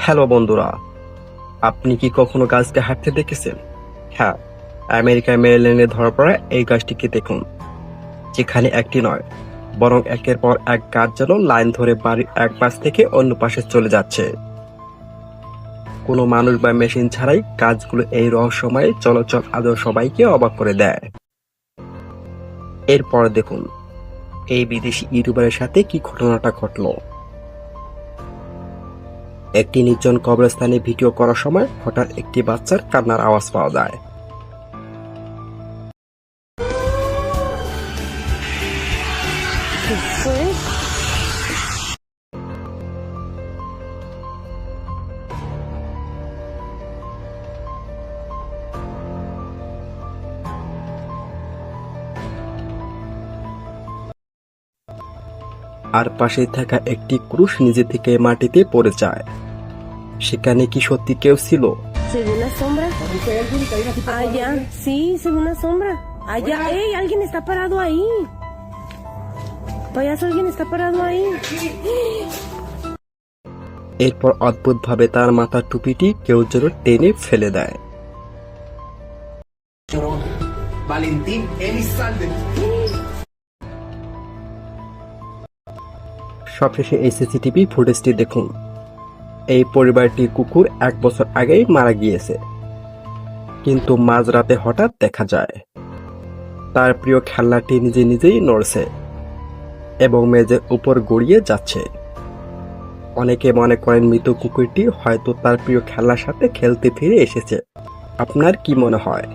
Hello বন্ধুরা, আপনি কি কখনো গাছকে হাঁটতে দেখেছেন? হ্যাঁ, আমেরিকায় মেরিল্যান্ডে ধরা পড়া এই গাছটিকে দেখুন, যেখানে একটি নয় বরং একের পর এক গাছ যেন লাইন ধরে বাড়ির এক পাশ থেকে অন্য পাশে চলে যাচ্ছে। কোনো মানুষ বা মেশিন ছাড়াই গাছগুলো এই রহস্যময় চলাচল আজও সবাইকে অবাক করে দেয়। এরপর দেখুন এই বিদেশি ইউটিউবারের সাথে কি ঘটনাটা ঘটলো। একটি নির্জন কবরস্থানে ভিডিও করার সময় হঠাৎ একটি বাচ্চার কান্নার আওয়াজ পাওয়া যায়। ¿Qué fue? আর পাশে থাকা একটি ক্রুশ নিজে থেকে মাটিতে পড়ে যায়। সেখানে কি সত্যি কেউ ছিল? ¿Se ve una sombra? Allá, sí, se ve una sombra. Allá, ¡ey! Alguien está parado ahí. Payaso, alguien está parado ahí. এরপর অদ্ভুতভাবে তার মাথার টুপিটি কেউ যেন টেনে ফেলে দেয়। Llorona. Valentín Elizalde. সবশেষে এই সিসিটিভি ফুটেজটি দেখুন। এই পরিবারটির কুকুর 1 বছর আগেই মারা গিয়েছে, কিন্তু মাঝরাতে হঠাৎ দেখা যায় তার প্রিয় খেলনাটি নিজে নিজেই নড়ছে এবং মেঝের উপর গড়িয়ে যাচ্ছে। অনেকে মনে করেন মৃত কুকুরটি হয়তো তার প্রিয় খেলনার সাথে খেলতে ফিরে এসেছে। আপনার কি মনে হয়?